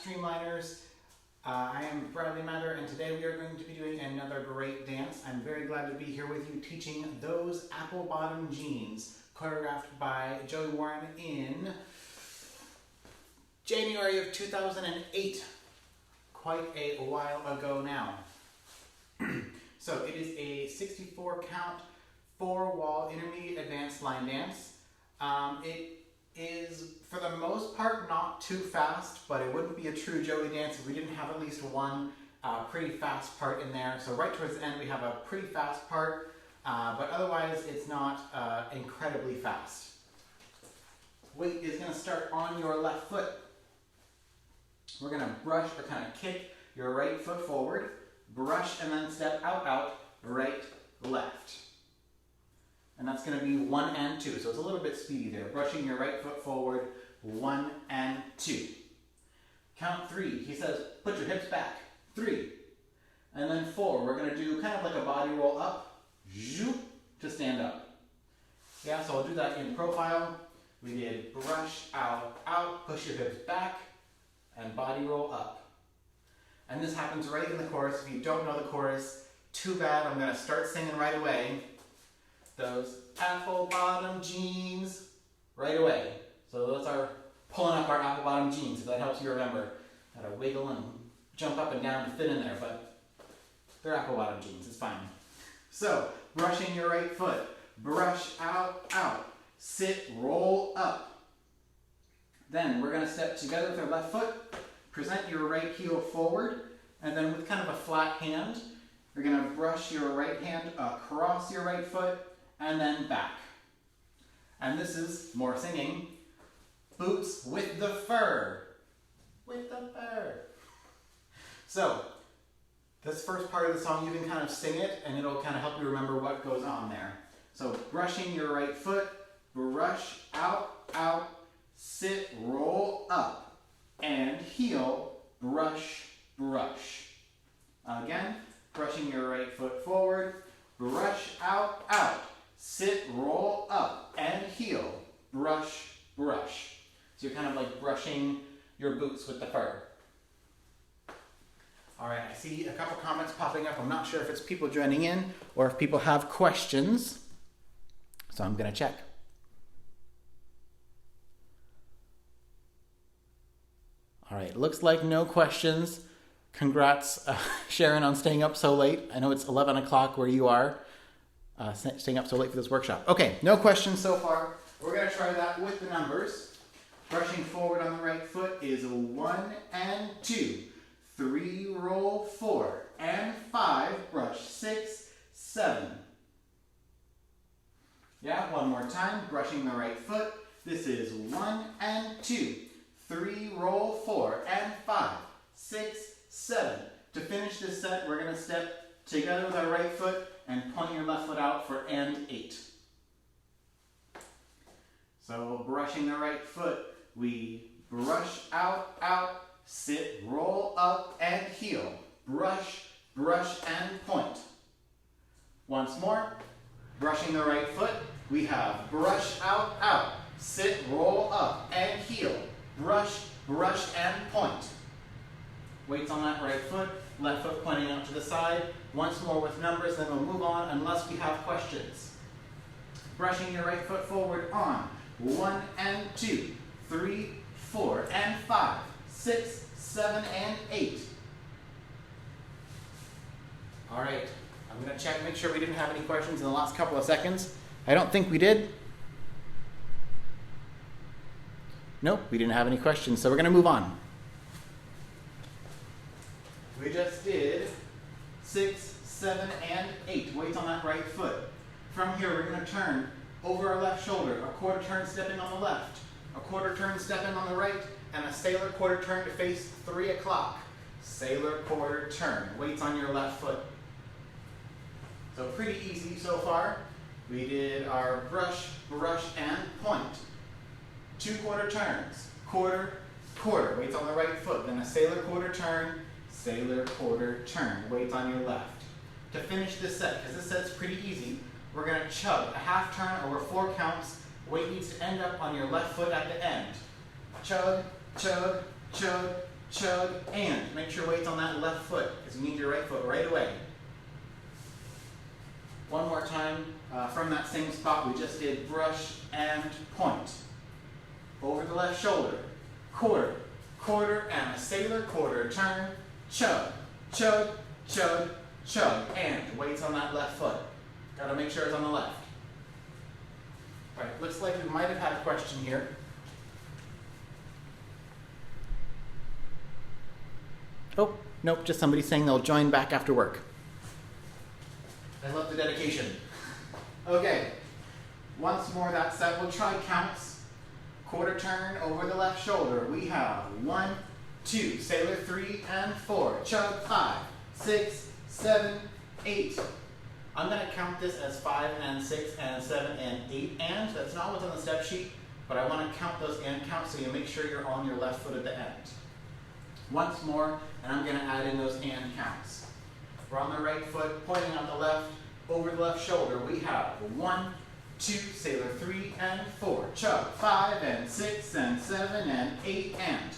Streamliners. I am Bradley Mather, and today we are going to be doing another great dance. I'm very glad to be here with you teaching Those Apple Bottom Jeans, choreographed by Joey Warren in January of 2008, quite a while ago now. So it is a 64 count, 4-wall intermediate advanced line dance. It is, for the most part, not too fast, but it wouldn't be a true Joey dance if we didn't have at least one pretty fast part in there. So right towards the end we have a pretty fast part, but otherwise it's not incredibly fast. Weight is going to start on your left foot. We're going to brush or kind of kick your right foot forward, brush and then step out, out, right, left. And that's going to be 1 and 2. So it's a little bit speedy there. Brushing your right foot forward, 1 and 2. Count 3. He says, put your hips back. 3. And then 4. We're going to do kind of like a body roll up, zoop, to stand up. Yeah, so I'll do that in profile. We did brush, out, out, push your hips back, and body roll up. And this happens right in the chorus. If you don't know the chorus, too bad. I'm going to start singing right away. Those apple bottom jeans, right away. So those are pulling up our apple bottom jeans, if that helps you remember. Gotta wiggle and jump up and down to fit in there, but they're apple bottom jeans, it's fine. So, brushing your right foot, brush out, out, sit, roll up. Then we're gonna step together with our left foot, present your right heel forward, and then with kind of a flat hand, you're gonna brush your right hand across your right foot, and then back. And this is more singing. Boots with the fur. With the fur. So, this first part of the song, you can kind of sing it, and it'll kind of help you remember what goes on there. So, brushing your right foot, brush out, out, sit, roll up, and heel, brush, brush. Again, brushing your right foot forward, brush out, out, sit, roll up, and heel, brush, brush. So you're kind of like brushing your boots with the fur. All right, I see a couple comments popping up. I'm not sure if it's people joining in or if people have questions. So I'm going to check. All right, looks like no questions. Congrats, Sharon, on staying up so late. I know it's 11 o'clock where you are. Staying up so late for this workshop. Okay, no questions so far. We're going to try that with the numbers. Brushing forward on the right foot is 1 and 2. 3, roll 4. And 5, brush 6, 7. Yeah, one more time. Brushing the right foot. This is 1 and 2. 3, roll 4. And 5, 6, 7. To finish this set, we're going to step together with our right foot and point your left foot out for and 8. So brushing the right foot, we brush out, out, sit, roll up, and heel. Brush, brush, and point. Once more, brushing the right foot, we have brush out, out, sit, roll up, and heel. Brush, brush, and point. Weights on that right foot, left foot pointing out to the side. Once more with numbers, then we'll move on unless we have questions. Brushing your right foot forward on 1 and 2, 3, 4, and 5, 6, 7, and 8. All right, I'm going to check, make sure we didn't have any questions in the last couple of seconds. I don't think we did. Nope, we didn't have any questions, so we're going to move on. We just did 6, 7, and 8. Weights on that right foot. From here, we're going to turn over our left shoulder. A quarter turn stepping on the left. A quarter turn stepping on the right. And a sailor quarter turn to face 3 o'clock. Sailor quarter turn. Weights on your left foot. So pretty easy so far. We did our brush, brush, and point. 2 quarter turns. Quarter, quarter. Weights on the right foot. Then a sailor quarter turn. Sailor quarter turn, weights on your left. To finish this set, because this set's pretty easy, we're going to chug a half turn over 4 counts. Weight needs to end up on your left foot at the end. Chug, chug, chug, chug, and. Make sure weight's on that left foot, because you need your right foot right away. One more time, from that same spot we just did, brush and point. Over the left shoulder, quarter, quarter, and a sailor quarter turn, chug, chug, chug, chug, and weight's on that left foot. Gotta make sure it's on the left. All right, looks like we might have had a question here. Oh, nope, just somebody saying they'll join back after work. I love the dedication. Okay, once more that set. We'll try counts. Quarter turn over the left shoulder. We have 1, 2, sailor 3 and 4, chug 5, 6, 7, 8. I'm going to count this as 5 and 6 and 7 and 8 and. That's not what's on the step sheet, but I want to count those and counts so you make sure you're on your left foot at the end. Once more, and I'm going to add in those and counts. We're on the right foot, pointing on the left, over the left shoulder. We have 1, 2, sailor 3 and 4, chug 5 and 6 and 7 and 8 and.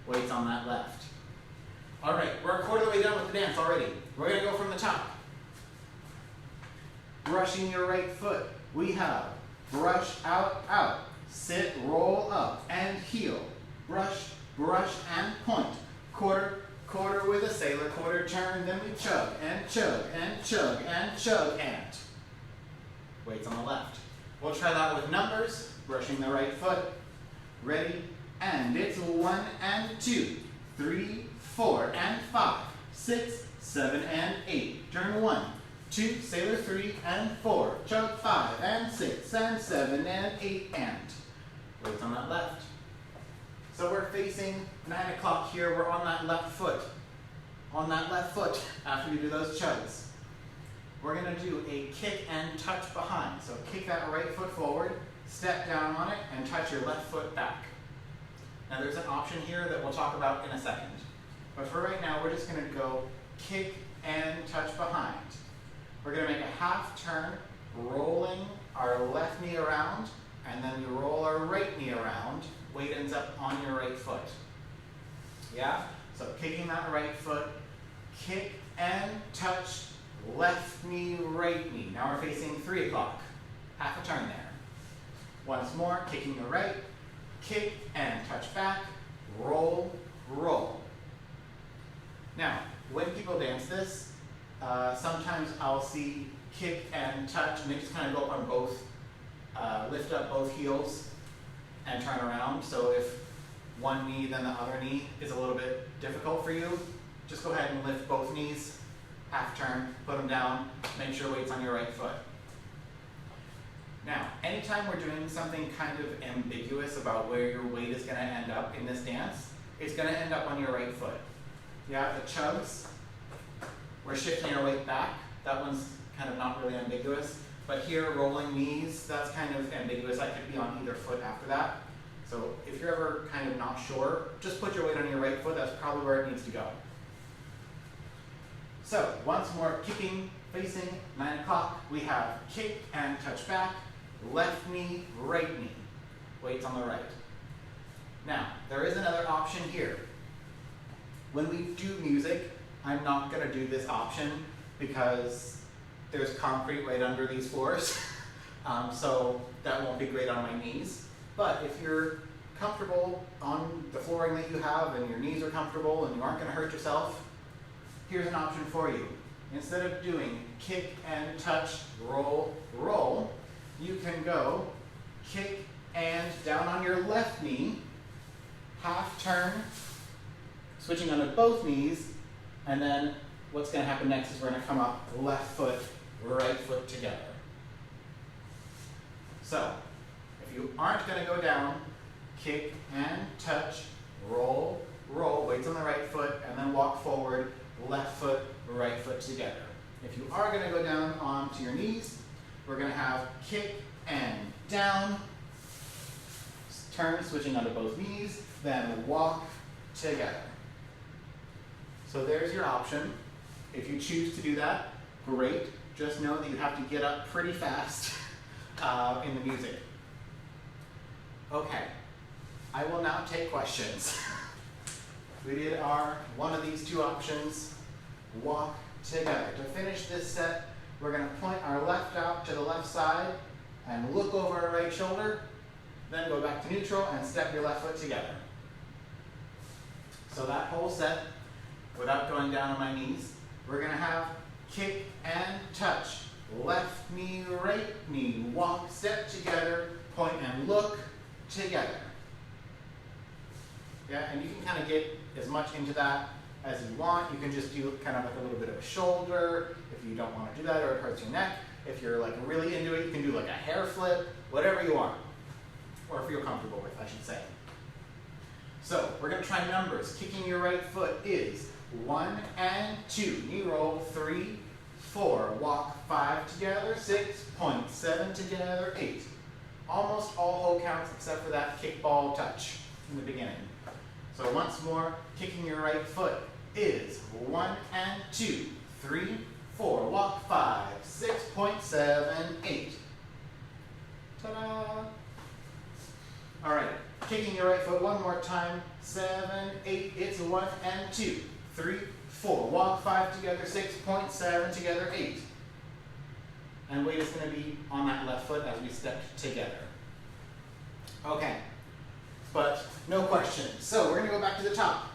Weight's on that left. All right, we're a quarter of the way done with the dance already. We're going to go from the top. Brushing your right foot. We have brush out, out, sit, roll up, and heel. Brush, brush, and point. Quarter, quarter with a sailor quarter turn, then we chug, and chug, and chug, and chug, and. Weight's on the left. We'll try that with numbers. Brushing the right foot. Ready, and it's 1 and 2, 3, 4, and 5, 6, 7, and 8. Turn 1, 2, sailor 3 and 4, chug 5 and 6 and 7 and 8 and. Weight's on that left. So we're facing 9 o'clock here. We're on that left foot. On that left foot after we do those chugs. We're going to do a kick and touch behind. So kick that right foot forward, step down on it, and touch your left foot back. Now there's an option here that we'll talk about in a second. But for right now, we're just going to go kick and touch behind. We're going to make a half turn, rolling our left knee around, and then we roll our right knee around. Weight ends up on your right foot. Yeah? So kicking that right foot, kick and touch, left knee, right knee. Now we're facing 3 o'clock. Half a turn there. Once more, kicking the right, kick and touch back, roll, roll. Now, when people dance this, sometimes I'll see kick and touch, and they just kind of go up on both, lift up both heels and turn around. So if one knee then the other knee is a little bit difficult for you, just go ahead and lift both knees, half turn, put them down, make sure weight's on your right foot. Now, anytime we're doing something kind of ambiguous about where your weight is going to end up in this dance, it's going to end up on your right foot. Yeah, the chugs, we're shifting our weight back. That one's kind of not really ambiguous. But here, rolling knees, that's kind of ambiguous. I could be on either foot after that. So if you're ever kind of not sure, just put your weight on your right foot. That's probably where it needs to go. So once more, kicking, facing 9 o'clock. We have kick and touch back, left knee, right knee. Weight's on the right. Now, there is another option here. When we do music, I'm not going to do this option because there's concrete right under these floors, so that won't be great on my knees. But if you're comfortable on the flooring that you have and your knees are comfortable and you aren't going to hurt yourself, here's an option for you. Instead of doing kick and touch, roll, roll, you can go kick and down on your left knee, half turn, switching onto both knees, and then what's going to happen next is we're going to come up left foot, right foot together. So, if you aren't going to go down, kick and touch, roll, roll, weights on the right foot, and then walk forward, left foot, right foot together. If you are going to go down onto your knees, we're going to have kick and down, turn, switching onto both knees, then walk together. So there's your option. If you choose to do that, great. Just know that you have to get up pretty fast in the music. Okay, I will now take questions. we did our one of these two options, walk together. To finish this set, we're going to point our left out to the left side and look over our right shoulder, then go back to neutral and step your left foot together. So that whole set, without going down on my knees, we're going to have kick and touch. Left knee, right knee, walk, step together, point and look together. Yeah, and you can kind of get as much into that as you want. You can just do kind of like a little bit of a shoulder if you don't want to do that or it hurts your neck. If you're like really into it, you can do like a hair flip, whatever you want, or feel comfortable with, I should say. So we're going to try numbers. Kicking your right foot is 1 and 2. Knee roll 3, 4. Walk 5 together, 6. Point 7 together, 8. Almost all whole counts except for that kickball touch in the beginning. So once more, kicking your right foot is 1 and 2, 3, 4. Walk 5, 6. Point 7, 8. Ta-da! All right. Kicking your right foot one more time, 7, 8, it's 1 and 2, 3, 4. Walk 5 together, 6, point 7 together, 8. And weight is going to be on that left foot as we step together. Okay, but no question. So we're going to go back to the top.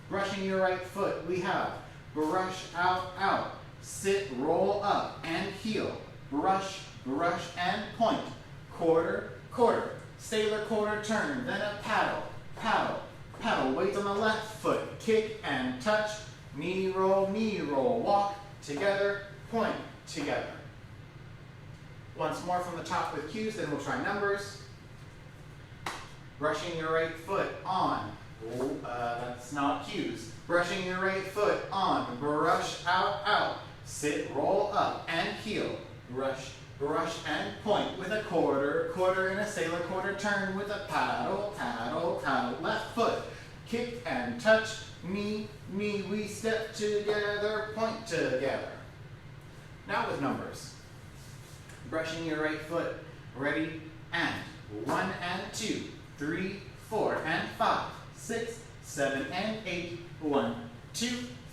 Brushing your right foot, we have brush out, out, sit, roll up, and heel. Brush, brush, and point. Quarter, quarter. Sailor quarter turn, then a paddle, paddle, paddle. Weight on the left foot, kick and touch, knee roll, walk, together, point, together. Once more from the top with cues, then we'll try numbers. Brushing your right foot on, that's not cues. Brushing your right foot on, brush out, out, sit, roll up, and heel. Brush, brush, and point with a quarter, quarter, and a sailor quarter turn with a paddle, paddle, paddle. Left foot, kick and touch, knee, knee, we step together, point together. Now with numbers. Brushing your right foot, ready, and 1 and 2, 3, 4, and 5, 6, 7, and 8, 1, 2,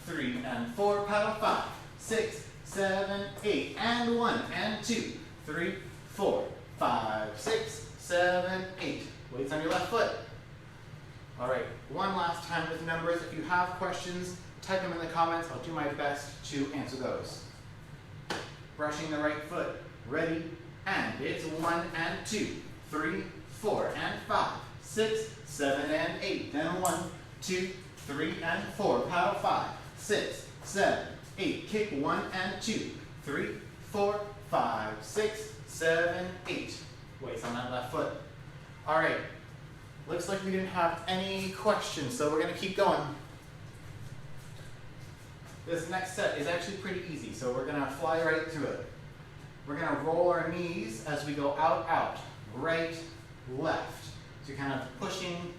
3, and 4, paddle 5, 6, 7, 8, and 1, and 2, 3, 4, 5, 6, 7, 8. Weights on your left foot. All right, one last time with numbers. If you have questions, type them in the comments. I'll do my best to answer those. Brushing the right foot. Ready, and it's 1 and 2, 3, 4, and 5, 6, 7, and 8. Then 1, 2, 3, and 4. Paddle 5, 6, 7, 8. Kick 1 and 2, 3, 4, 5, 6, 7, 8. Weights on that left foot. All right, looks like we didn't have any questions, so we're going to keep going. This next set is actually pretty easy, so we're going to fly right through it. We're going to roll our knees as we go out, out, right, left. So you're kind of pushing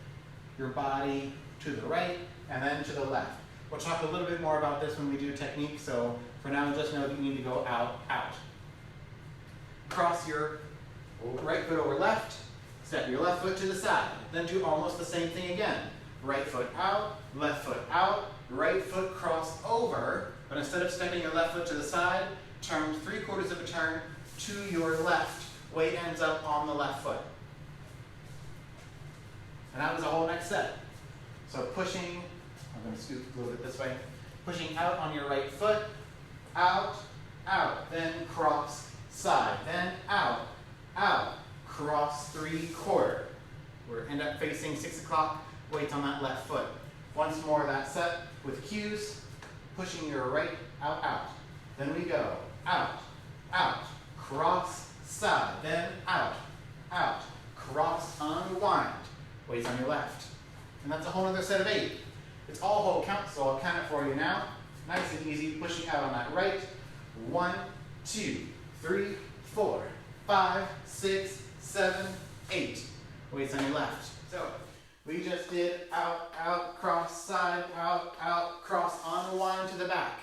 your body to the right and then to the left. We'll talk a little bit more about this when we do technique, so for now just know that you need to go out, out. Cross your right foot over left, step your left foot to the side. Then do almost the same thing again. Right foot out, right foot cross over, but instead of stepping your left foot to the side, turn 3/4 of a turn to your left. Weight ends up on the left foot. And that was the whole next set. So pushing, I'm going to scoot a little bit this way, pushing out on your right foot, out, out, then cross, side, then out, out, cross 3/4. We'll end up facing 6 o'clock, weights on that left foot. Once more that set with cues, pushing your right, out, out. Then we go out, out, cross, side, then out, out, cross, unwind. Weights on your left. And that's a whole other set of 8. It's all whole counts, so I'll count it for you now. Nice and easy, pushing out on that right. 1, 2, 3, 4, 5, 6, 7, 8. Weights on your left. So we just did out, out, cross, side, out, cross, unwind to the back.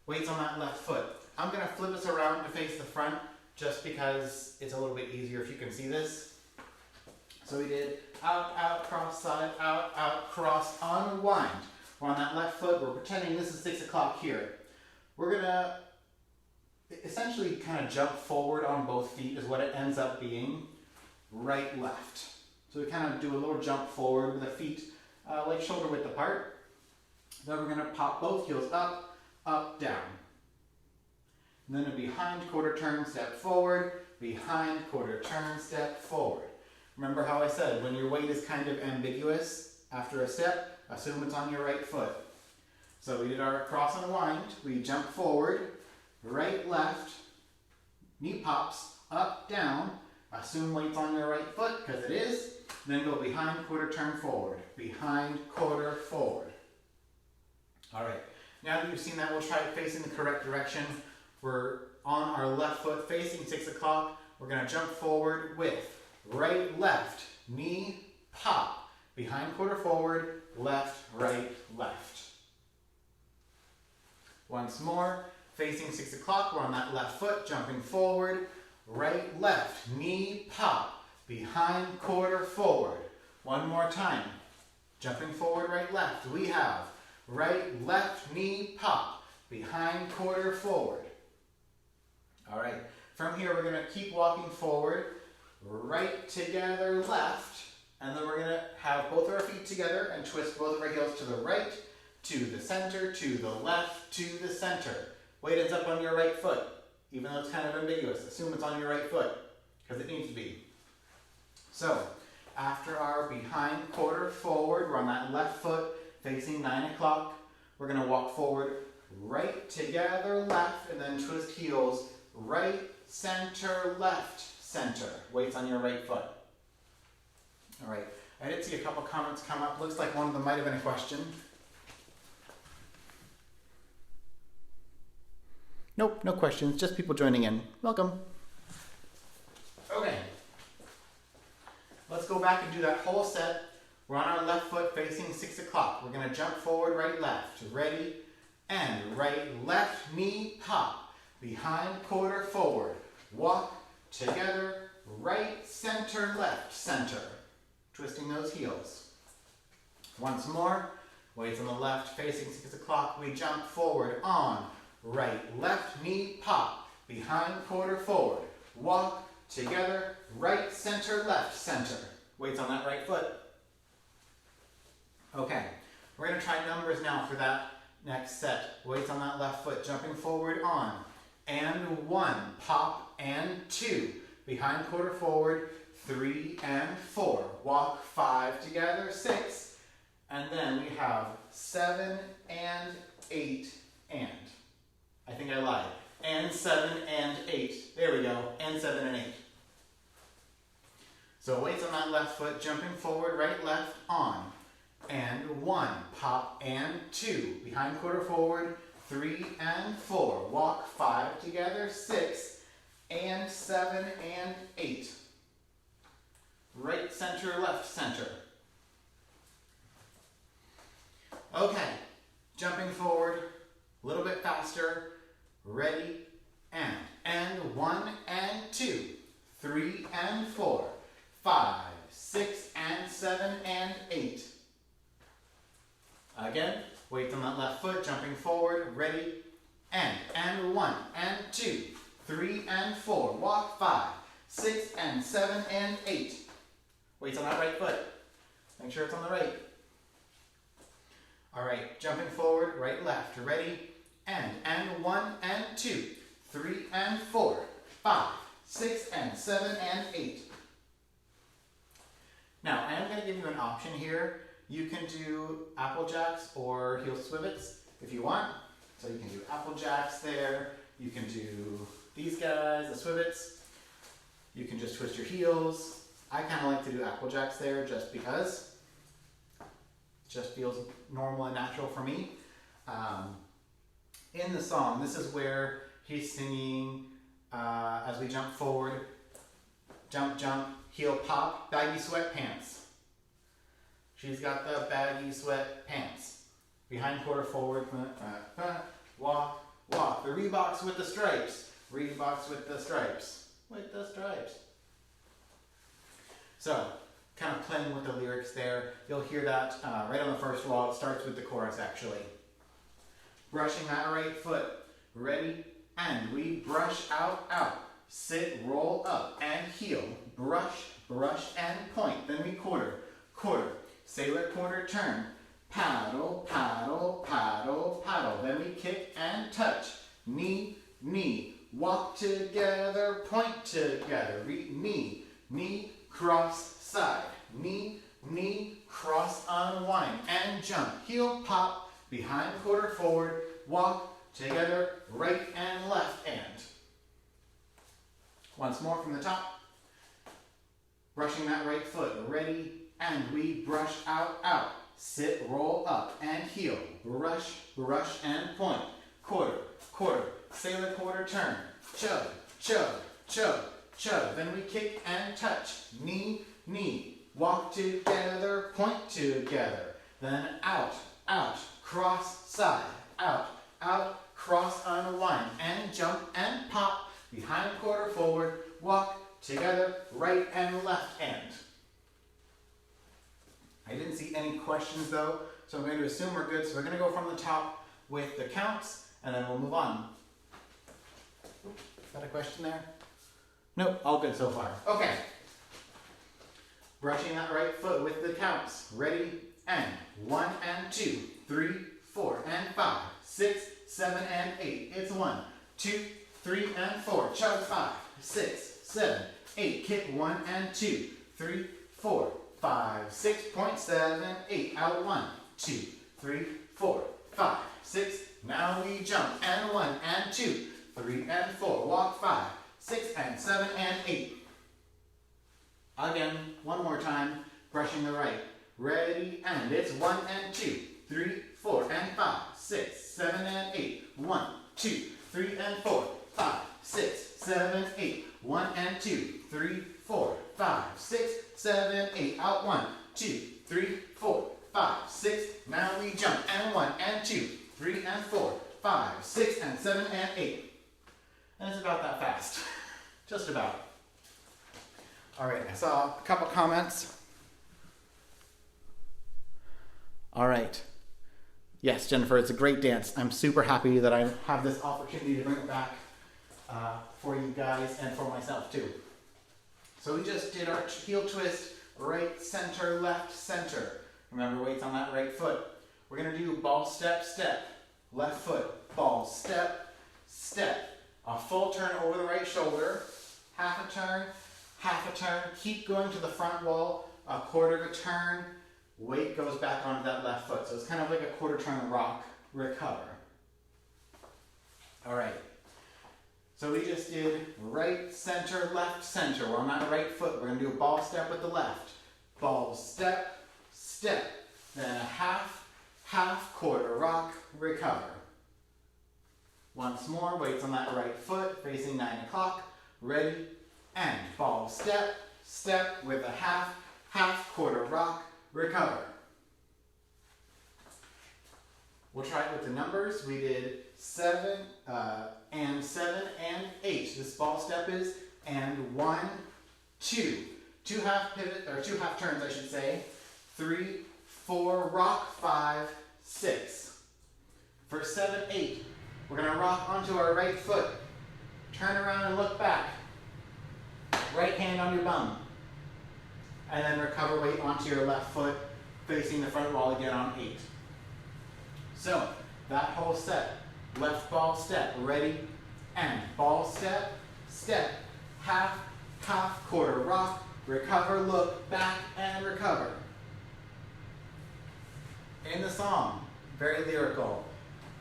Weights on that left foot. I'm going to flip us around to face the front just because it's a little bit easier if you can see this. So we did out, out, cross, side, out, cross, unwind. We're on that left foot. We're pretending this is 6 o'clock here. We're gonna essentially kind of jump forward on both feet is what it ends up being. Right, left. So we kind of do a little jump forward with the feet like shoulder width apart. Then we're gonna pop both heels up, up, down. And then a behind quarter turn, step forward, behind quarter turn, step forward. Remember how I said when your weight is kind of ambiguous after a step, assume it's on your right foot. So we did our cross and wind, we jump forward, right, left, knee pops, up, down, assume weight's on your right foot, because it is, then go behind quarter turn forward, behind quarter forward. All right, now that you've seen that, we'll try it facing the correct direction. We're on our left foot facing 6 o'clock. We're gonna jump forward with right, left, knee, pop, behind quarter forward, left, right, left. Once more, facing 6 o'clock, we're on that left foot, jumping forward, right, left, knee, pop, behind quarter forward. One more time, jumping forward, right, left. We have right, left, knee, pop, behind quarter forward. All right, from here we're gonna keep walking forward, right together, left, and then we're gonna have both of our feet together and twist both of our heels to the right, to the center, to the left, to the center. Weight ends up on your right foot, even though it's kind of ambiguous. Assume it's on your right foot, because it needs to be. So, after our behind quarter forward, we're on that left foot, facing 9 o'clock. We're gonna walk forward, right together, left, and then twist heels, right, center, left, center. Weight's on your right foot. All right, I did see a couple comments come up. Looks like one of them might have been a question. Nope, no questions, just people joining in. Welcome. Okay, let's go back and do that whole set. We're on our left foot facing 6 o'clock. We're gonna jump forward, right, left. Ready? And right, left, knee, pop. Behind quarter forward. Walk together, right, center, left, center. Twisting those heels. Once more, weights on the left, facing 6 o'clock. We jump forward on right, left, knee, pop. Behind quarter forward. Walk together, right, center, left, center. Weights on that right foot. Okay, we're gonna try numbers now for that next set. Weights on that left foot, jumping forward on. And 1, pop, and 2. Behind quarter forward, 3 and 4. Walk 5 together, 6. And then we have 7 and 8 and. I think I lied. And 7 and 8. There we go, and 7 and 8. So weights on that left foot, jumping forward, right, left, on. And 1, pop, and 2. Behind quarter forward, 3 and 4. Walk 5 together, 6, and 7 and 8. Right, center, left, center. Okay, jumping forward, a little bit faster. Ready, and 1 and 2, 3 and 4, 5, 6 and 7 and 8. Again, weights on that left foot, jumping forward, ready, and 1 and 2, 3 and 4, walk 5, 6 and 7 and 8. Weights on that right foot. Make sure it's on the right. All right, jumping forward, right, left, ready, and 1 and 2, 3 and 4, 5, 6 and 7 and 8. Now, I am going to give you an option here. You can do apple jacks or heel swivels if you want. So you can do apple jacks there. You can do these guys, the swivels. You can just twist your heels. I kind of like to do apple jacks there just because it just feels normal and natural for me. In the song, this is where he's singing as we jump forward, jump, jump, heel pop, baggy sweatpants. She's got the baggy sweatpants. Behind quarter forward, walk, walk. The Reeboks with the stripes. Reeboks with the stripes. With the stripes. So, kind of playing with the lyrics there. You'll hear that right on the first wall. It starts with the chorus actually. Brushing that right foot. Ready? And we brush out, out. Sit, roll up, and heel. Brush, brush, and point. Then we quarter, quarter. Sailor quarter turn. Paddle, paddle, paddle, paddle. Then we kick and touch. Knee, knee. Walk together, point together. Knee, knee, cross, side. Knee, knee, cross, unwind, and jump. Heel, pop, behind, quarter, forward. Walk together, right and left, and. Once more from the top. Brushing that right foot. Ready, and we brush out, out. Sit, roll up, and heel. Brush, brush, and point. Quarter, quarter. Sailor quarter turn. Chug, chug, chug, chug. Then we kick and touch. Knee, knee. Walk together, point together. Then out, out. Cross, side. Out, out. Cross, unwind. And jump and pop. Behind quarter forward. Walk together, right and left hand. I didn't see any questions though, so I'm going to assume we're good. So we're going to go from the top with the counts, and then we'll move on. Is that a question there? Nope, all good so far. Okay. Brushing that right foot with the counts. Ready, and 1 and 2, 3, 4 and 5, 6, 7 and 8. It's 1, 2, 3 and 4. Chug 5, 6, 7, 8. Kick 1 and 2, 3, 4, 5, 6.7, 8. Out 1, 2, 3, 4, 5, 6. Now we jump and 1 and 2, 3 and 4. Walk 5, 6 and 7 and 8. Again, one more time. Brushing the right. Ready, and it's 1 and 2, 3, 4 and 5, 6, 7 and 8. 1, 2, 3 and 4, 5, 6, 7, 8. 1 and 2, 3, 4, 5, 6, 7, 8. Out 1, 2, 3, 4, 5, 6. Now we jump and 1 and 2, 3 and 4, 5, 6 and 7 and 8. And it's about that fast. Just about. All right, I saw a couple comments. All right. Yes, Jennifer, it's a great dance. I'm super happy that I have this opportunity to bring it back for you guys and for myself too. So we just did our heel twist, right, center, left, center. Remember, weights on that right foot. We're gonna do ball, step, step. Left foot, ball, step, step. A full turn over the right shoulder. Half a turn, half a turn. Keep going to the front wall. A quarter of a turn. Weight goes back onto that left foot. So it's kind of like a quarter turn rock. Recover. All right. So we just did right, center, left, center. We're on that right foot. We're going to do a ball step with the left. Ball, step, step. Then a half, half, quarter, rock, recover. Once more, weights on that right foot, facing 9 o'clock. Ready, and ball, step, step with a half, half, quarter, rock, recover. We'll try it with the numbers. We did 7 and 7 and 8. This ball step is and 1, 2. 2 half pivot, or 2 half turns I should say. 3, 4, rock, 5, 6. For 7, 8, we're going to rock onto our right foot. Turn around and look back. Right hand on your bum. And then recover weight onto your left foot, facing the front wall again on 8. So, that whole set. Left ball step, ready, and ball step, step, half, half, quarter rock, recover, look, back, and recover. In the song, very lyrical,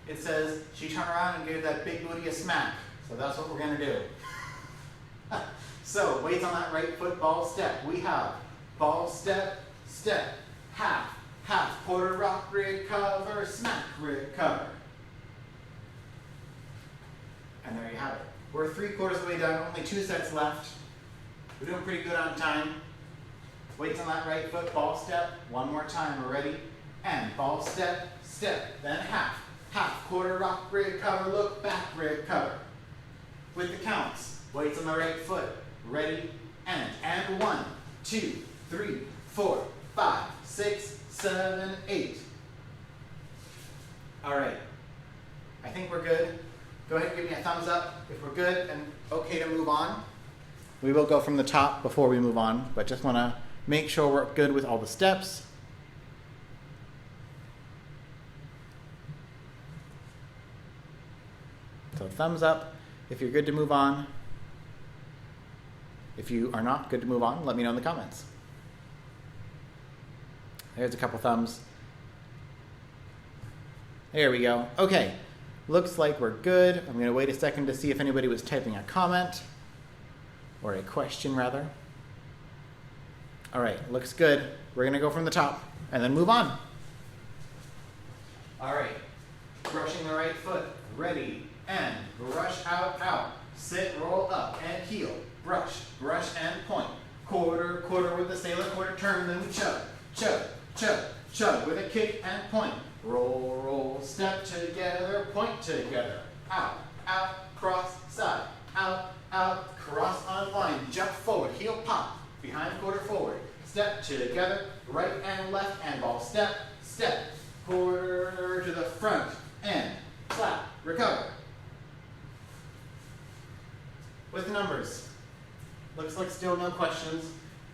it says, she turned around and gave that big booty a smack. So that's what we're going to do. So, weights on that right foot, ball step. We have ball step, step, half, half, quarter rock, recover, smack, recover. And there you have it. We're 3/4 of the way done, only 2 sets left. We're doing pretty good on time. Weights on that right foot, ball step. One more time, we're ready. And ball step, step, then half, half, quarter rock, recover, look back, recover. With the counts, weights on the right foot, ready, and 1, 2, 3, 4, 5, 6, 7, 8. All right, I think we're good. Go ahead and give me a thumbs up if we're good and okay to move on. We will go from the top before we move on, but just want to make sure we're good with all the steps. So thumbs up if you're good to move on. If you are not good to move on, let me know in the comments. There's a couple thumbs. There we go. Okay, looks like we're good. I'm going to wait a second to see if anybody was typing a comment, or a question rather. All right, looks good. We're going to go from the top and then move on. All right, brushing the right foot. Ready, and brush out, out. Sit, roll up, and heel. Brush, brush, and point. Quarter, quarter with the sailor quarter turn, then we chug, chug, chug, chug with a kick and point. Roll, roll, step together, point together. Out, out, cross, side. Out, out, cross, unwind. Jump forward, heel pop. Behind quarter forward. Step together, right and left, and ball step, step. Quarter to the front, and clap, recover. With numbers. Looks like still no questions.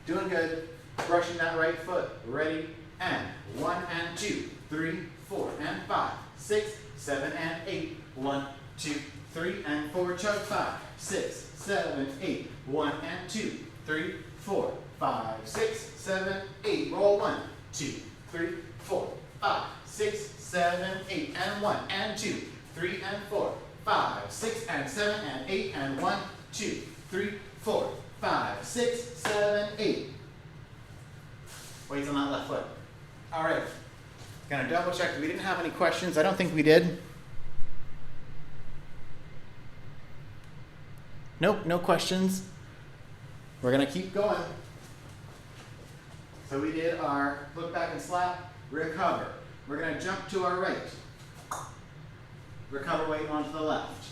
Doing good. Brushing that right foot. Ready, and 1 and 2, 3, 4 and 5, 6, 7 and 8. 1, 2, 3 and 4. Chug 5, 6, 7, 8. 1 and 2, 3, 4, 5, 6, 7, 8. Roll 1, 2, 3, 4, 5, 6, 7, 8. And 1 and 2, 3 and 4, 5, 6 and 7 and 8. And 1, 2, 3, 4, 5, 6, 7, 8. Weights on that left foot. All right. Gonna double check that we didn't have any questions. I don't think we did. Nope, no questions. We're gonna keep going. So we did our look back and slap, recover. We're gonna jump to our right. Recover weight onto the left.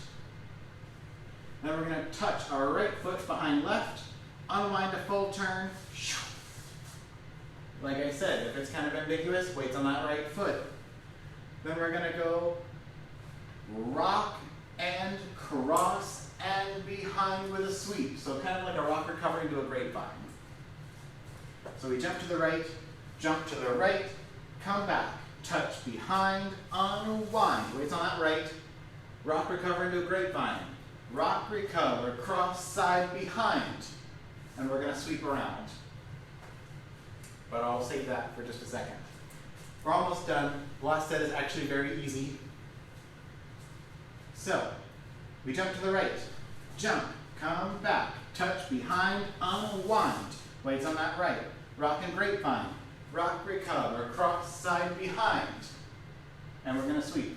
Then we're going to touch our right foot behind left, unwind a full turn. Like I said, if it's kind of ambiguous, weights on that right foot. Then we're going to go rock and cross and behind with a sweep. So kind of like a rock recovery into a grapevine. So we jump to the right, come back, touch behind, unwind. Weights on that right, rock recover into a grapevine. Rock, recover, cross, side, behind. And we're going to sweep around. But I'll save that for just a second. We're almost done. The last set is actually very easy. So, we jump to the right. Jump, come back, touch behind, unwind. Weights on that right. Rock and grapevine. Rock, recover, cross, side, behind. And we're going to sweep.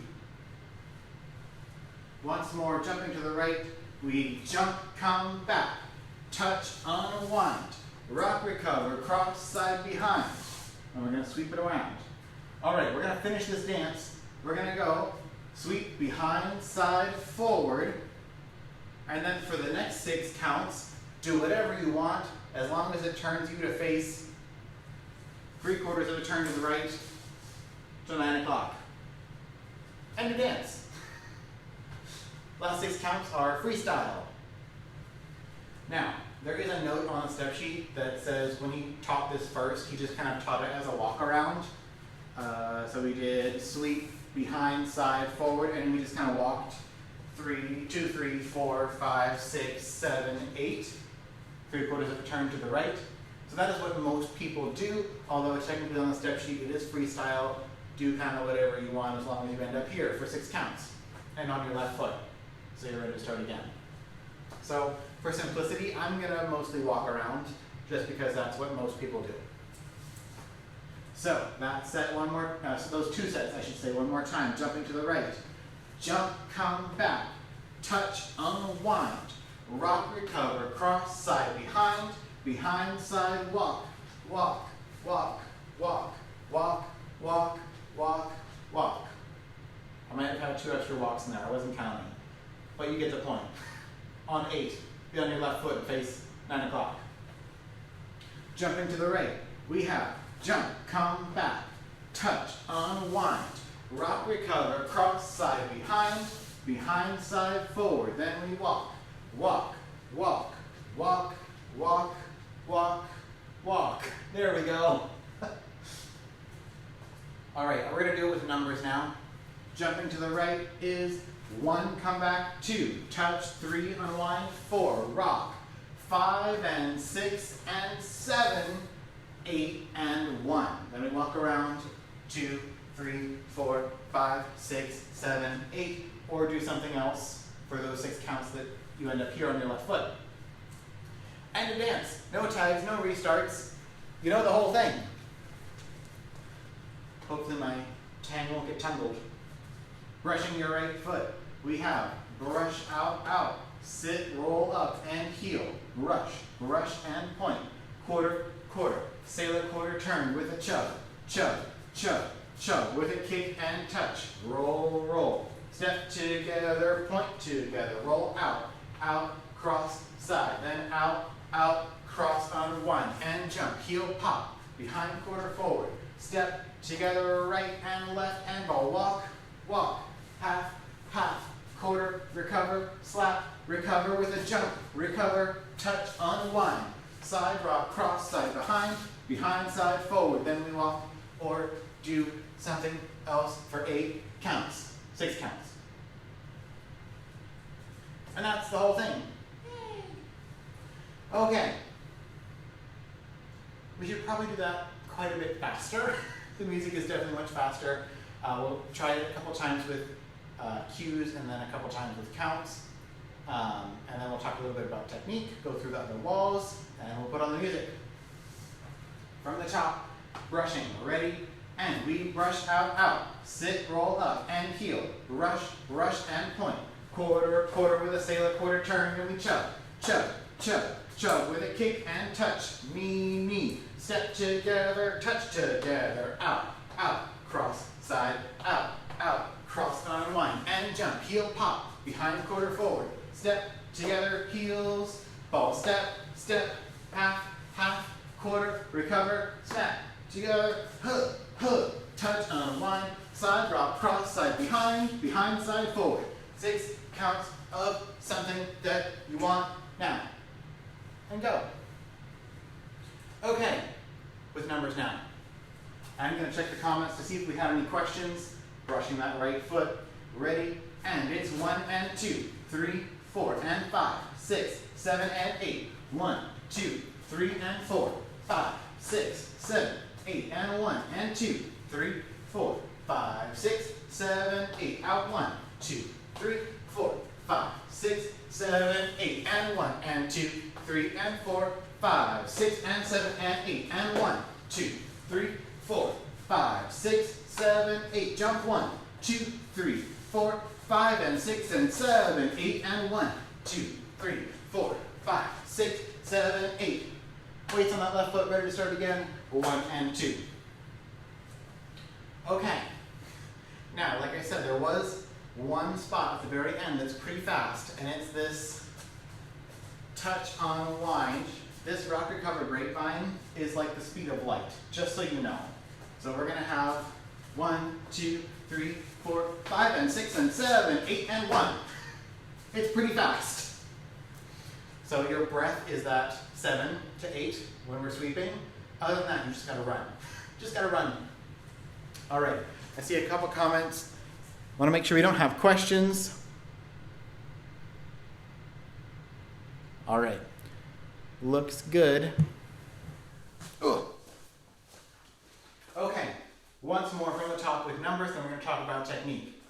Once more, jumping to the right, we jump, come back, touch, unwind, rock, recover, cross, side, behind, and we're going to sweep it around. All right, we're going to finish this dance. We're going to go sweep behind, side, forward, and then for the next 6 counts, do whatever you want as long as it turns you to face 3/4 of a turn to the right to 9 o'clock. End of dance. Last 6 counts are freestyle. Now, there is a note on the step sheet that says when he taught this first, he just kind of taught it as a walk around. So we did sweep, behind, side, forward, and we just kind of walked 2, 3, 4, 5, 6, 7, 8. 3/4 of a turn to the right. So that is what most people do, although technically on the step sheet it is freestyle. Do kind of whatever you want as long as you end up here for 6 counts and on your left foot. So you're ready to start again. So for simplicity, I'm going to mostly walk around just because that's what most people do. So that set so those 2 sets, I should say, one more time. Jumping to the right. Jump, come back. Touch, unwind. Rock, recover, cross, side, behind, side, walk, walk, walk, walk, walk, walk, walk, walk. I might have had 2 extra walks in there. I wasn't counting. But you get the point. On 8, be on your left foot and face 9 o'clock. Jumping to the right. We have jump, come back, touch, unwind, rock, recover, cross, side, behind, side, forward. Then we walk, walk, walk, walk, walk, walk, walk. There we go. All right, we're gonna do it with numbers now. Jumping to the right is 1, come back, 2, touch, 3, unwind, 4, rock, 5 and 6 and 7, 8 and 1. Then we walk around 2, 3, 4, 5, 6, 7, 8, or do something else for those 6 counts that you end up here on your left foot. And your dance. No tags, no restarts. You know the whole thing. Hopefully my tang won't get tangled. Brushing your right foot. We have brush out, out, sit, roll up, and heel. Brush, brush, and point. Quarter, quarter. Sailor quarter turn with a chug, chug, chug, chug. With a kick and touch. Roll, roll. Step together, point together. Roll out, out, cross, side. Then out, out, cross, unwind, and jump. Heel pop. Behind quarter forward. Step together, right and left, and ball. Walk, walk. Half, half, quarter, recover, slap, recover with a jump, recover, touch, unwind, side rock, cross, side, behind, side, forward. Then we walk or do something else for 8 counts, 6 counts. And that's the whole thing. Okay. We should probably do that quite a bit faster. The music is definitely much faster. We'll try it a couple times with cues and then a couple times with counts. And then we'll talk a little bit about technique, go through the other walls, and we'll put on the music. From the top, brushing, ready, and we brush out, out, sit, roll up, and heel, brush, brush, and point. Quarter, quarter with a sailor quarter turn, and we chug, chug, chug, chug with a kick and touch, me, me. Step together, touch together, out, out, cross, side, out, out, cross, unwind, and jump, heel pop, behind quarter forward, step together, heels, ball, step, step, half, half, quarter, recover, snap, together, huh, huh, touch, unwind, side rock, cross, side, behind, side, forward. 6 counts of something that you want now. And go. Okay, with numbers now. I'm going to check the comments to see if we have any questions. Brushing that right foot. Ready? And it's 1 and 2, 3, 4 and 5, 6, 7 and 8. 1, 2, 3 and 4, 5, 6, 7, 8 and 1 and 2, 3, 4, 5, 6, 7, 8. Out 1, 2, 3, 4, 5, 6, 7, 8 and 1 and 2, 3 and 4, 5, 6 and 7 and 8 and 1, 2, 3, 4, 5, 6, 7, 8. Jump 1, 2, 3, 4, 5 and 6 and 7, 8 and 1, 2, 3, 4, 5, 6, 7, 8. Weights on that left foot, ready to start again. 1 and 2. Okay. Now, like I said, there was one spot at the very end that's pretty fast, and it's this touch unwind. This rock recover grapevine is like the speed of light, just so you know. So we're going to have 1, 2, 3, 4, 5 and 6 and 7, 8 and 1. It's pretty fast. So your breath is that 7 to 8 when we're sweeping. Other than that, you just got to run. Just got to run. All right. I see a couple comments. Want to make sure we don't have questions. All right. Looks good. Ugh. Okay. Once more from the top with numbers, then we're going to talk about technique.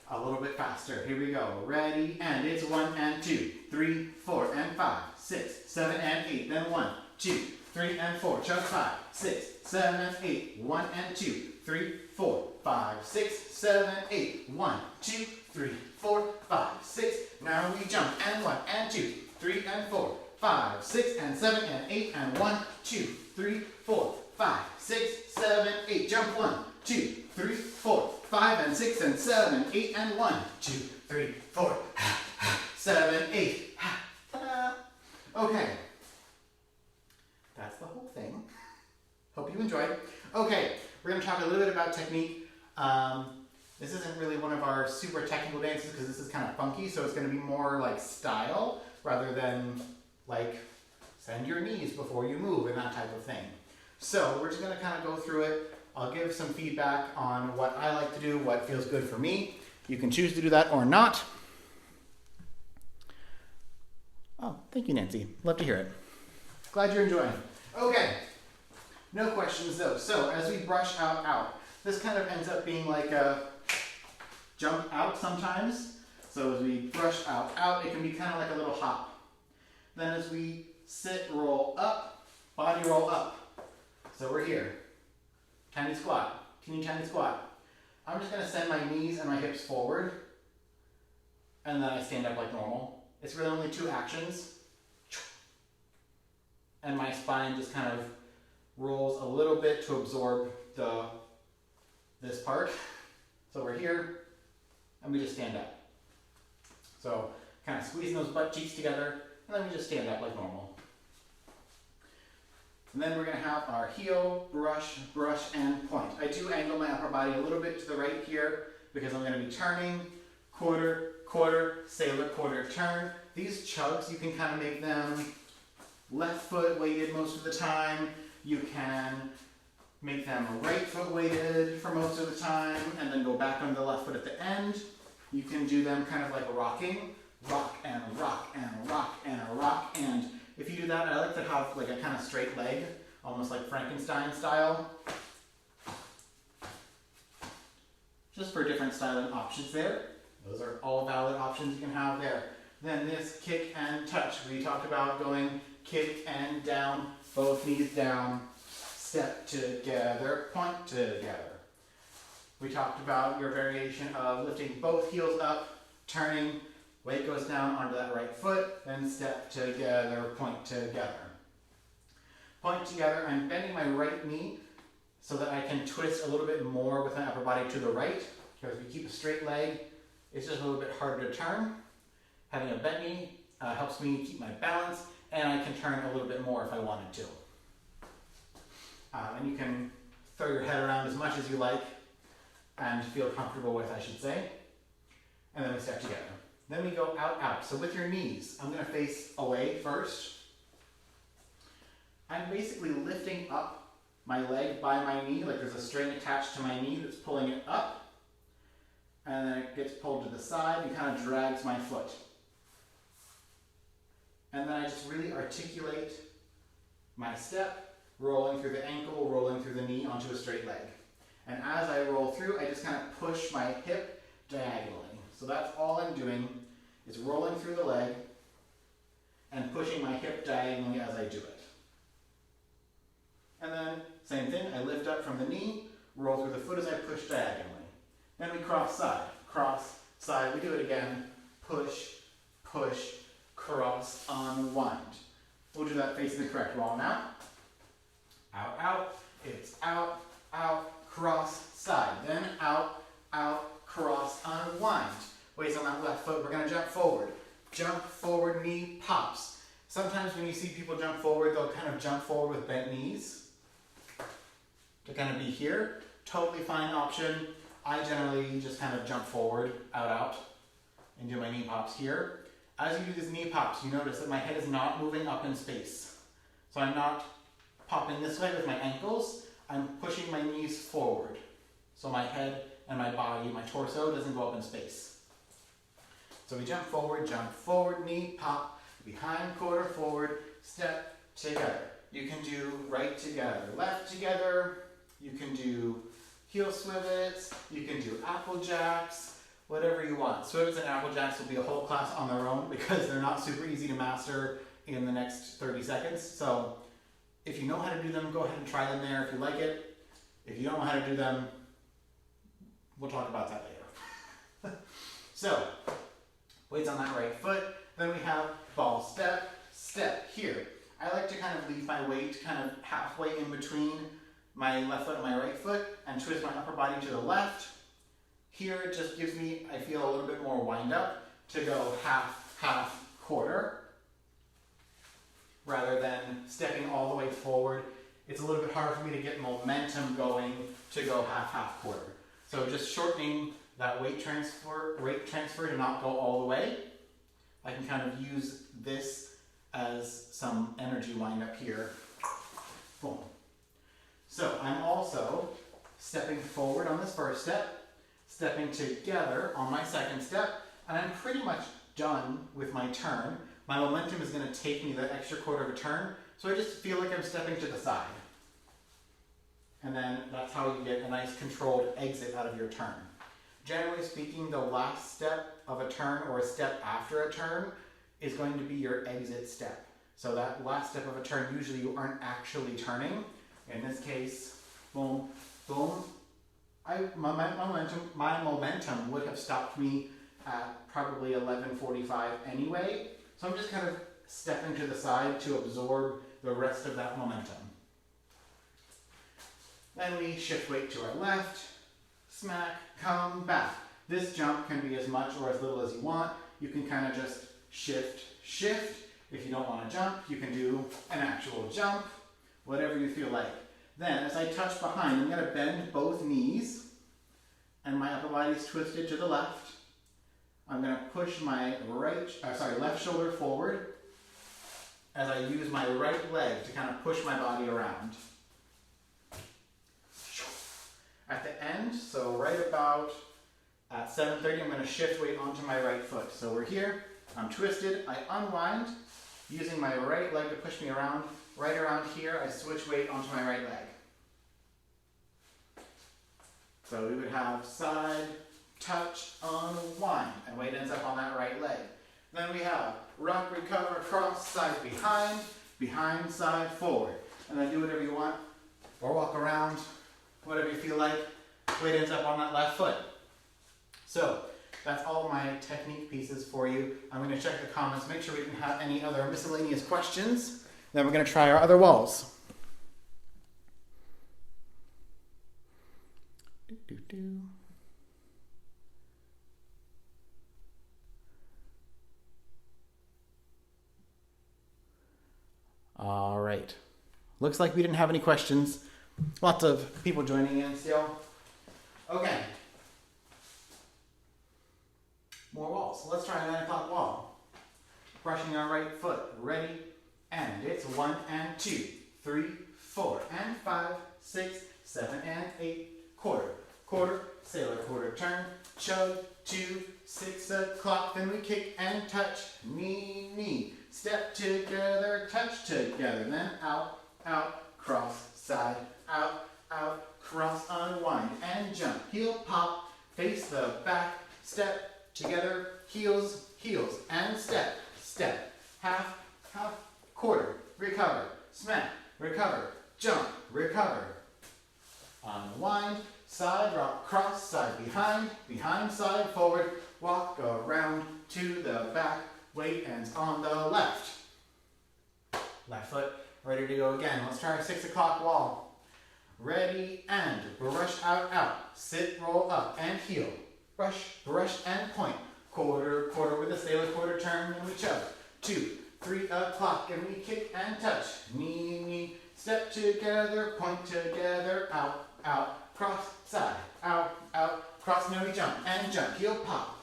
A little bit faster. Here we go. Ready? And it's 1 and 2, 3, 4 and 5, 6, 7 and 8. Then 1, 2, 3 and 4. Chug 5, 6, 7, 8. 1 and 2, 3, 4, 5, 6, 7, 8. 1, 2, 3, 4, 5, 6. Now we jump. And 1 and 2, 3 and 4, 5, 6 and 7 and 8. And 1, 2, 3, 4, 5, 6, 7, 8. Jump 1, 2, 3, 4, 5 and 6 and 7, 8 and 1, 2, 3, 4, 7, 8. Ta-da. Okay. That's the whole thing. you enjoyed. Okay, we're going to talk a little bit about technique. This isn't really one of our super technical dances because this is kind of funky, so it's going to be more like style rather than like send your knees before you move and that type of thing. So we're just going to kind of go through it. I'll give some feedback on what I like to do, what feels good for me. You can choose to do that or not. Oh, thank you, Nancy. Love to hear it. Glad you're enjoying. Okay, no questions though. So as we brush out, this kind of ends up being like a jump out sometimes. So as we brush out, it can be kind of like a little hop. Then as we sit, roll up, body roll up. So we're here. Tiny squat, teeny tiny squat. I'm just gonna send my knees and my hips forward, and then I stand up like normal. It's really only 2 actions. And my spine just kind of rolls a little bit to absorb this part. So we're here, and we just stand up. So kind of squeezing those butt cheeks together, and then we just stand up like normal. And then we're going to have our heel, brush, and point. I do angle my upper body a little bit to the right here because I'm going to be turning, quarter, quarter, sailor, quarter, turn. These chugs, you can kind of make them left foot weighted most of the time. You can make them right foot weighted for most of the time and then go back on the left foot at the end. You can do them kind of like a rocking, rock and rock and rock and rock. And if you do that, I like to have like a kind of straight leg, almost like Frankenstein style. Just for different styling options there. Those are all valid options you can have there. Then this kick and touch. We talked about going kick and down, both knees down, step together, point together. We talked about your variation of lifting both heels up, turning, weight goes down onto that right foot, then step together, point together. Point together, I'm bending my right knee so that I can twist a little bit more with my upper body to the right. Because if we keep a straight leg, it's just a little bit harder to turn. Having a bent knee helps me keep my balance, and I can turn a little bit more if I wanted to. And you can throw your head around as much as you like and feel comfortable with, I should say. And then we step together. Then we go out. So with your knees, I'm going to face away first. I'm basically lifting up my leg by my knee, like there's a string attached to my knee that's pulling it up. And then it gets pulled to the side and kind of drags my foot. And then I just really articulate my step, rolling through the ankle, rolling through the knee onto a straight leg. And as I roll through, I just kind of push my hip diagonally. So that's all I'm doing, is rolling through the leg and pushing my hip diagonally as I do it. And then, same thing, I lift up from the knee, roll through the foot as I push diagonally. Then we cross side, we do it again, push, push, cross, unwind. We'll do that facing the correct wall now. Out, it's out, cross, side. Then out, cross, unwind. Weights on that left foot, we're gonna jump forward. Jump forward, knee pops. Sometimes when you see people jump forward, they'll kind of jump forward with bent knees to kind of be here. Totally fine option. I generally just kind of jump forward, out, and do my knee pops here. As you do these knee pops, you notice that my head is not moving up in space. So I'm not popping this way with my ankles, I'm pushing my knees forward. So my head and my body, my torso doesn't go up in space. So we jump forward, knee pop, behind, quarter, forward, step together. You can do right together, left together, you can do heel swivels, you can do apple jacks, whatever you want. Swivels and apple jacks will be a whole class on their own because they're not super easy to master in the next 30 seconds. So if you know how to do them, go ahead and try them there if you like it. If you don't know how to do them, we'll talk about that later. So, weights on that right foot. Then we have ball step, step here. I like to kind of leave my weight kind of halfway in between my left foot and my right foot and twist my upper body to the left. Here it just gives me, I feel a little bit more wind up to go half, quarter, rather than stepping all the way forward. it's a little bit harder for me to get momentum going to go half quarter. So just shortening that weight transfer to not go all the way. I can kind of use this as some energy wind up here. Boom. So I'm also stepping forward on this first step, stepping together on my second step, and I'm pretty much done with my turn. My momentum is going to take me the extra quarter of a turn, so I just feel like I'm stepping to the side. And then that's how you get a nice controlled exit out of your turn. Generally speaking, the last step of a turn or a step after a turn is going to be your exit step. So that last step of a turn, usually you aren't actually turning. In this case, boom, boom. My momentum would have stopped me at probably 11:45 anyway. So I'm just kind of stepping to the side to absorb the rest of that momentum. Then we shift weight to our left, smack, come back. This jump can be as much or as little as you want. You can kind of just shift. If you don't want to jump, you can do an actual jump, whatever you feel like. Then as I touch behind, I'm going to bend both knees and my upper body is twisted to the left. I'm going to push my left shoulder forward as I use my right leg to kind of push my body around. At the end, so right about at 7:30, I'm going to shift weight onto my right foot. So we're here, I'm twisted, I unwind, using my right leg to push me around. Right around here, I switch weight onto my right leg. So we would have side, touch, unwind, and weight ends up on that right leg. Then we have rock, recover, cross, side, behind, side, forward. And then do whatever you want, or walk around, whatever you feel like. Weight ends up on that left foot. So that's all my technique pieces for you. I'm going to check the comments, make sure we didn't have any other miscellaneous questions. Then we're going to try our other walls. All right. Looks like we didn't have any questions. Lots of people joining in still. Okay. More walls. So let's try a 9 o'clock wall. Brushing our right foot. Ready? And it's 1 and 2, 3, 4, and 5, 6, 7, and 8. Quarter, sailor quarter turn, chug, 2, 6 o'clock, then we kick and touch, knee, step together, touch together, then out, cross, side, out, cross, unwind, and jump, heel pop, face the back, step together, heels, and step, half, quarter, recover, smack, recover, jump, recover, unwind, side, rock, cross, side, behind, side, forward, walk around to the back, weight ends on the left. Left foot, ready to go again. Let's try our 6 o'clock wall. Ready and brush out, sit, roll up and heel, brush and point, quarter with a sailor quarter turn and we chug, 2, 3 o'clock and we kick and touch, knee, step together, point together, out, cross, side, out, cross, now we jump, and jump, heel pop.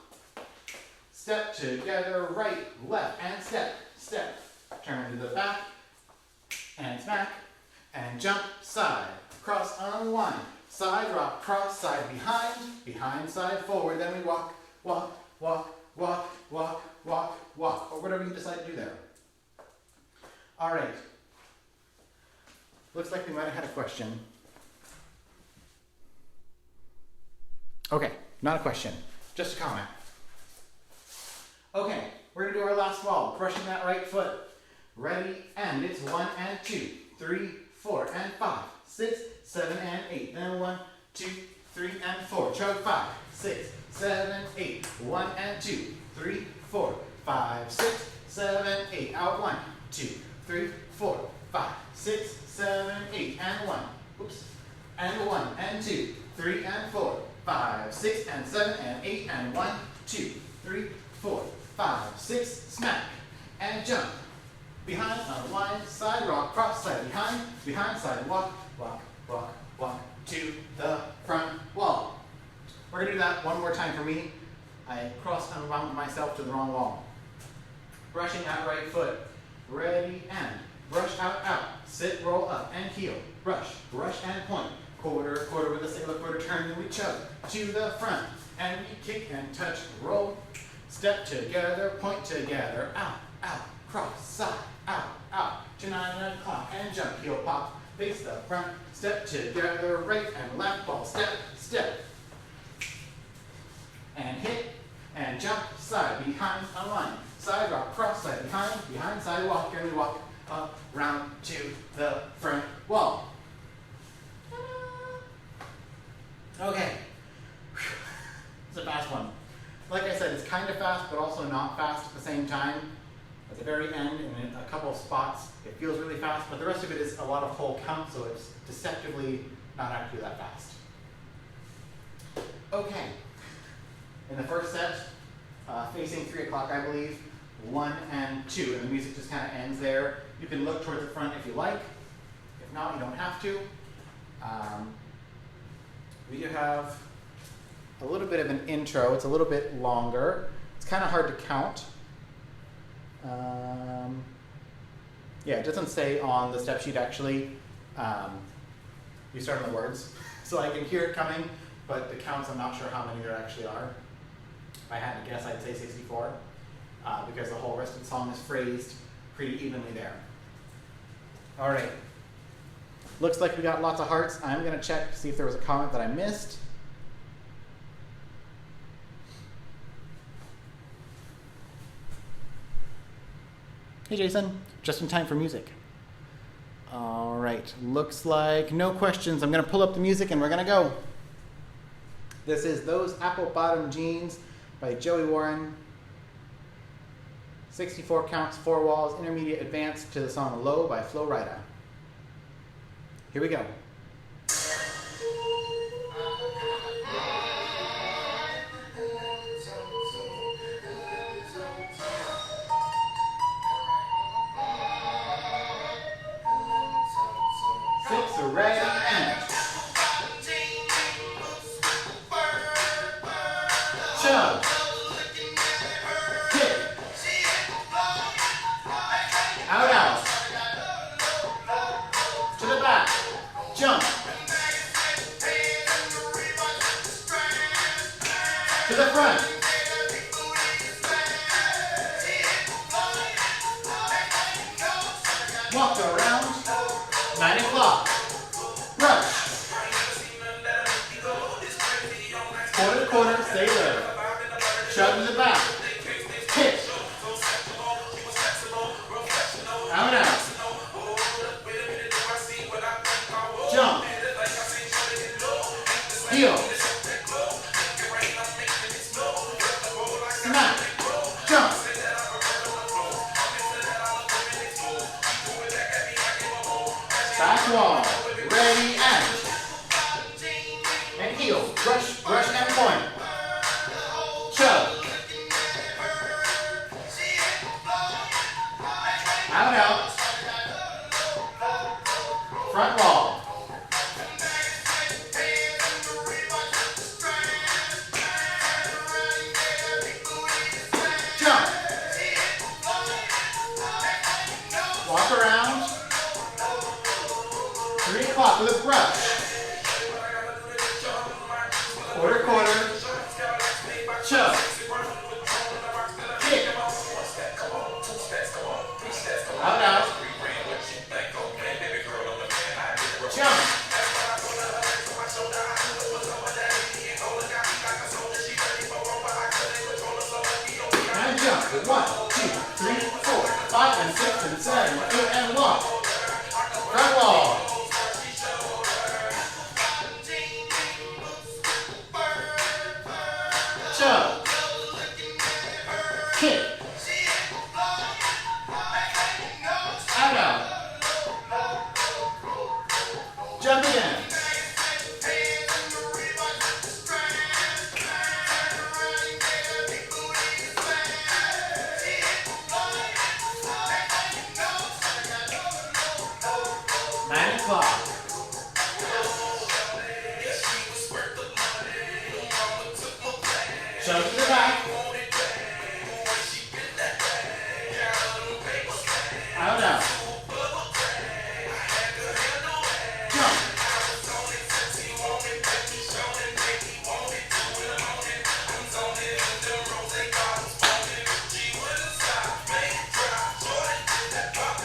Step together, right, left, and step. Turn to the back, and smack, and jump, side, cross, unwind, side, rock, cross, side, behind, side, forward, then we walk, or whatever you decide to do there. All right. Looks like we might have had a question. Okay, not a question, just a comment. Okay, we're gonna do our last wall, brushing that right foot. Ready, and it's 1 and 2, 3, 4, and 5, 6, 7, and 8. Then 1, 2, 3, and 4. Chug 5, 6, 7, 8. 1 and 2, 3, 4, 5, 6, 7, 8. Out 1, 2, 3, 4, 5, 6, 7, 8. And 1. Oops. And 1 and 2, 3, and 4. 5, 6, and 7, and 8, and 1, 2, 3, 4, 5, 6, smack, and jump, behind, unwind, side rock, cross, side, behind, side, walk, walk, walk, walk, to the front wall. We're gonna do that one more time for me. I cross and wound myself to the wrong wall. Brushing that right foot. Ready and brush out, out. Sit, roll up and heel. Brush, brush and point. Quarter, quarter with a single quarter turn, and we chug to the front. And we kick and touch, roll. Step together, point together, out, out, cross, side, out, out. To 9 o'clock and jump, heel pop, face the front. Step together, right and left, ball, step, step. And hit, and jump, side, behind, unwind. Side rock, cross, side, behind, side walk, and we walk up, round to the front wall. Okay. It's a fast one. Like I said, it's kind of fast, but also not fast at the same time. At the very end, in a couple of spots, it feels really fast, but the rest of it is a lot of whole count, so it's deceptively not actually that fast. Okay. In the first set, facing 3 o'clock, I believe, 1 and 2, and the music just kind of ends there. You can look towards the front if you like. If not, you don't have to. We do have a little bit of an intro. It's a little bit longer. It's kind of hard to count. Yeah, it doesn't say on the step sheet actually. You start on the words, so I can hear it coming, but the counts, I'm not sure how many there actually are. If I had to guess, I'd say 64, because the whole rest of the song is phrased pretty evenly there. All right. Looks like we got lots of hearts. I'm going to check to see if there was a comment that I missed. Hey Jason, just in time for music. All right, looks like no questions. I'm going to pull up the music and we're going to go. This is Those Apple Bottom Jeans by Joey Warren. 64 counts, 4 walls, intermediate advance to the song Low by Flo Rida. Here we go. Six are ready and chug. Kick. Out, out. To the back. Jump. To the front. Walk around. 9 o'clock. Rush. Quarter, quarter, stay there. Chug to the back. Hit. Out, out. Jump. Heel. Smack. Jump. Back wall. Ready and heel. Brush, brush and point. Chug. Out, out. Front wall. Jump. Walk around. 3 o'clock with a brush. Quarter, quarter. Chug. Kick. Out, out. Jump. And jump. 1, 2, 3, 4, 5, and 6, and 7, 8, and walk. Front wall. Chug. Kick. Out, out. Jump again. slide. Chug to the back. Out, out. Jump.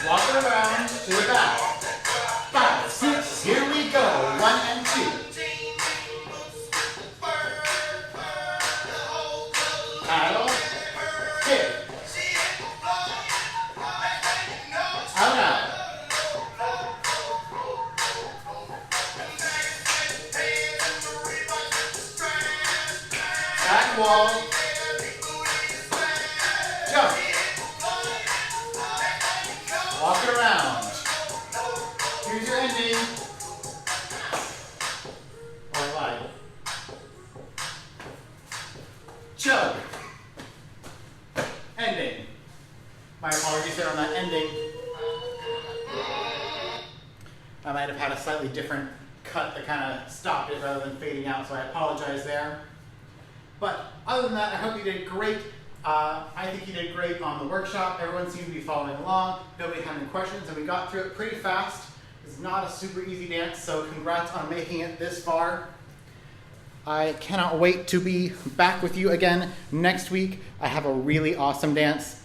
Walk it around to the back. 5, 6, here we go. 1 and 2. Paddle, hit. Out, out. Back wall. Jump. Walk it around. Here's your ending. Or light. Chug. Ending. My apologies there on that ending. I might have had a slightly different cut that kind of stopped it rather than fading out, so I apologize there. But other than that, I hope you did great. I think you did great on the workshop. Everyone seemed to be following along. Nobody had any questions, and we got through it pretty fast. It's not a super easy dance, so congrats on making it this far. I cannot wait to be back with you again next week. I have a really awesome dance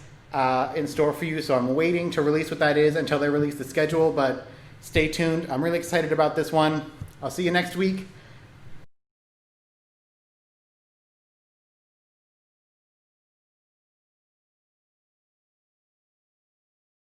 in store for you, so I'm waiting to release what that is until they release the schedule, but stay tuned. I'm really excited about this one. I'll see you next week.